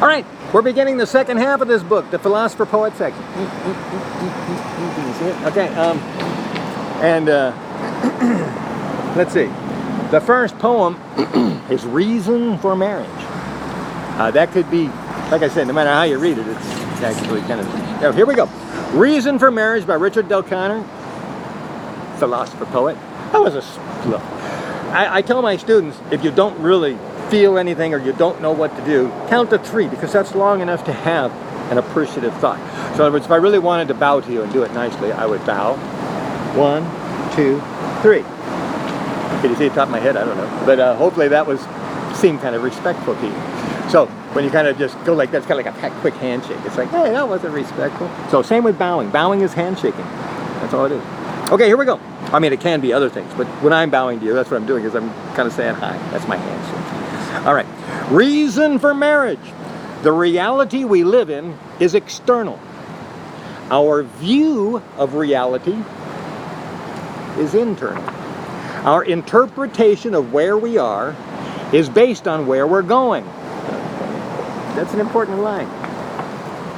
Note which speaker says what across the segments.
Speaker 1: All right, we're beginning the second half of this book, the Philosopher Poet section. Okay, let's see. The first poem is Reason for Marriage. That could be, like I said, no matter how you read it, it's actually kind of... Oh, here we go. Reason for Marriage by Richard Del Conner, Philosopher Poet. That was a... Look, I tell my students, if you don't really feel anything or you don't know what to do, count to 3, because that's long enough to have an appreciative thought. So in other words, if I really wanted to bow to you and do it nicely, I would bow. 1, 2, 3. Can you see the top of my head? I don't know. But hopefully that seemed kind of respectful to you. So when you kind of just go like that, it's kind of like a quick handshake. It's like, hey, that wasn't respectful. So same with bowing. Bowing is handshaking. That's all it is. Okay, here we go. I mean, it can be other things, but when I'm bowing to you, that's what I'm doing, is I'm kind of saying hi. That's my handshake. All right. Reason for marriage. The reality we live in is external. Our view of reality is internal. Our interpretation of where we are is based on where we're going. That's an important line.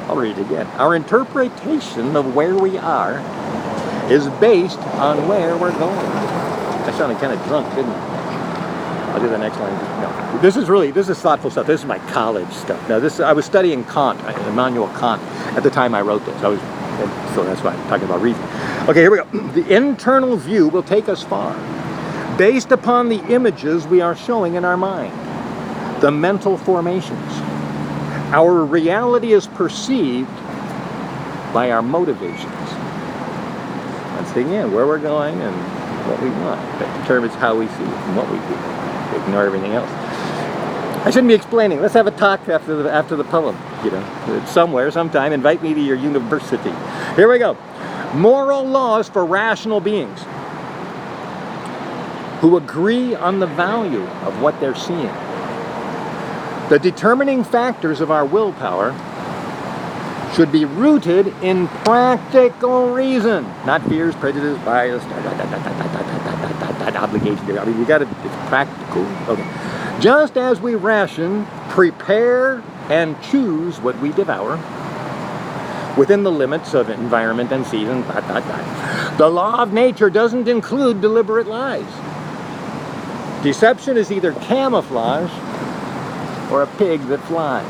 Speaker 1: I'll read it again. Our interpretation of where we are is based on where we're going. I sounded kind of drunk, didn't I? I'll do the next line. No, this is thoughtful stuff. This is my college stuff. Now, I was studying Kant, Immanuel Kant, at the time I wrote this. So that's why I'm talking about reason. Okay, here we go. The internal view will take us far, based upon the images we are showing in our mind, the mental formations. Our reality is perceived by our motivations. That's again where we're going and what we want. That determines how we see it and what we do. Ignore everything else. I shouldn't be explaining. Let's have a talk after the poem. You know, somewhere, sometime. Invite me to your university. Here we go. Moral laws for rational beings who agree on the value of what they're seeing. The determining factors of our willpower should be rooted in practical reason, not fears, prejudice, bias, obligation. I mean, you got it's practical. Okay. Just as we ration, prepare, and choose what we devour within the limits of environment and season, the law of nature doesn't include deliberate lies. Deception is either camouflage or a pig that flies.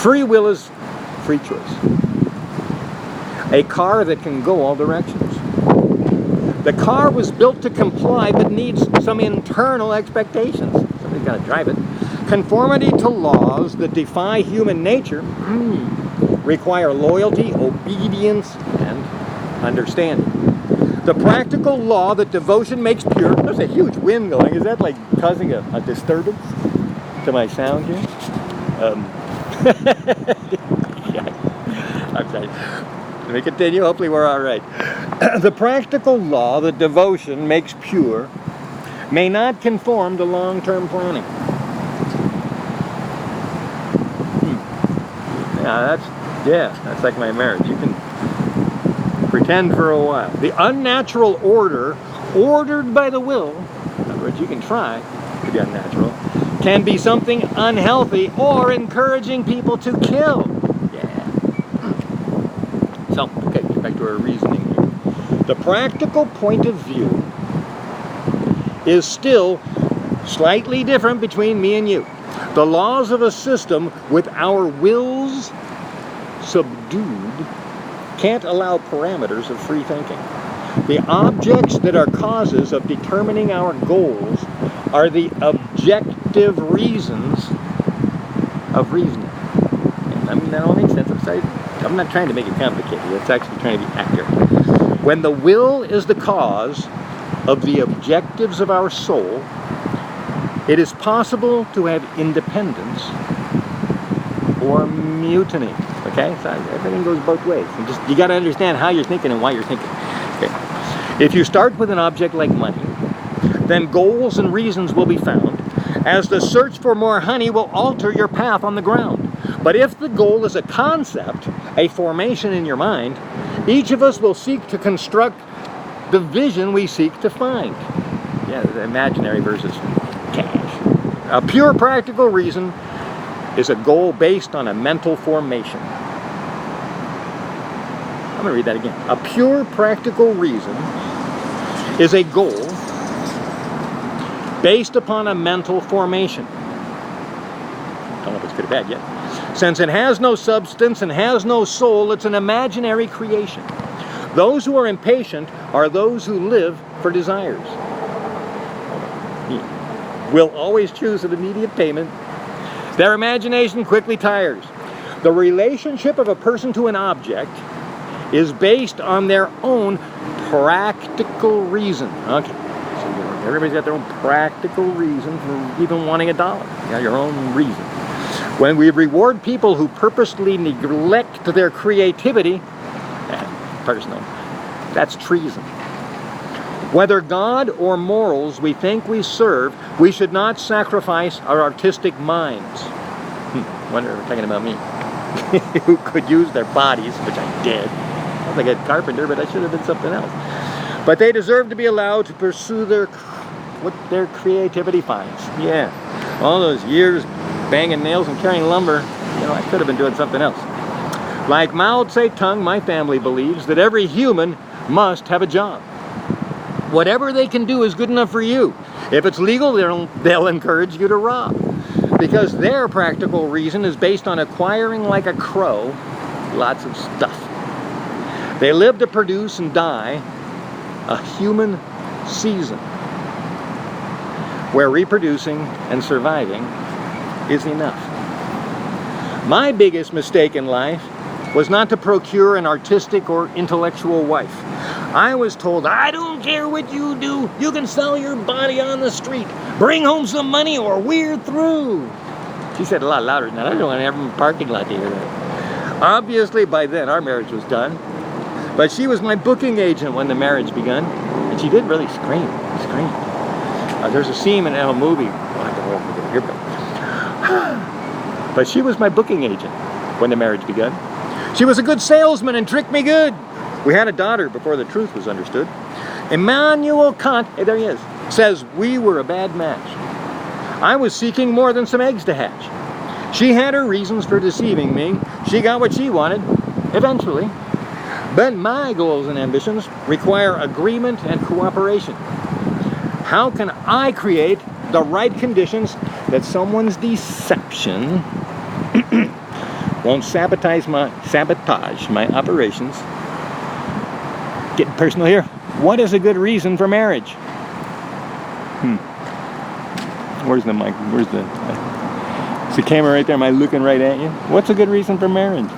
Speaker 1: Free will is free choice. A car that can go all directions. The car was built to comply but needs some internal expectations. Somebody's got to drive it. Conformity to laws that defy human nature require loyalty, obedience, and understanding. The practical law that devotion makes pure. There's a huge wind going. Is that like causing a disturbance to my sound here? Yeah. I'm sorry. Let me continue. Hopefully we're all right. The practical law that devotion makes pure may not conform to long-term planning. That's like my marriage. You can pretend for a while. The unnatural order, ordered by the will, in other words, you can try to be unnatural, can be something unhealthy or encouraging people to kill. Yeah. So, okay, get back to our reasoning here. The practical point of view is still slightly different between me and you. The laws of a system with our wills subdued can't allow parameters of free thinking. The objects that are causes of determining our goals are the objective reasons of reasoning. And I mean, that all makes sense. I'm not trying to make it complicated. It's actually trying to be accurate. When the will is the cause of the objectives of our soul, it is possible to have independence or mutiny. Okay? So everything goes both ways. You got to understand how you're thinking and why you're thinking. Okay. If you start with an object like money, then goals and reasons will be found, as the search for more honey will alter your path on the ground. But if the goal is a concept, a formation in your mind, each of us will seek to construct the vision we seek to find. Yeah, the imaginary versus cash. A pure practical reason is a goal based on a mental formation. I'm going to read that again. A pure practical reason is a goal based upon a mental formation. Don't know if it's good or bad yet. Since it has no substance and has no soul, it's an imaginary creation. Those who are impatient are those who live for desires. Will always choose an immediate payment. Their imagination quickly tires. The relationship of a person to an object is based on their own practical reason. Okay, so everybody's got their own practical reason for even wanting $1. You got your own reason. When we reward people who purposely neglect their creativity, personal, that's treason. Whether God or morals we think we serve, we should not sacrifice our artistic minds. Wonder if we're talking about me. Who could use their bodies, which I did. I was a good carpenter, but I should have been something else. But they deserve to be allowed to pursue what their creativity finds. Yeah, all those years banging nails and carrying lumber, I could have been doing something else. Like Mao Zedong, my family believes that every human must have a job. Whatever they can do is good enough for you. If it's legal, they'll encourage you to rob. Because their practical reason is based on acquiring like a crow lots of stuff. They live to produce and die a human season where reproducing and surviving is enough. My biggest mistake in life was not to procure an artistic or intellectual wife. I was told, I don't care what you do, you can sell your body on the street, bring home some money or we're through. She said a lot louder than that. I didn't want to have a parking lot to hear that. Obviously by then our marriage was done, but she was my booking agent when the marriage began, and she did really scream. There's a scene in a movie, but she was my booking agent when the marriage began. She was a good salesman and tricked me good. We had a daughter before the truth was understood. Immanuel Kant, hey, there he is, says we were a bad match. I was seeking more than some eggs to hatch. She had her reasons for deceiving me. She got what she wanted, eventually. But my goals and ambitions require agreement and cooperation. How can I create the right conditions that someone's deception won't sabotage my operations? Getting personal here. What is a good reason for marriage? Where's the mic? Is the camera right there? Am I looking right at you? What's a good reason for marriage?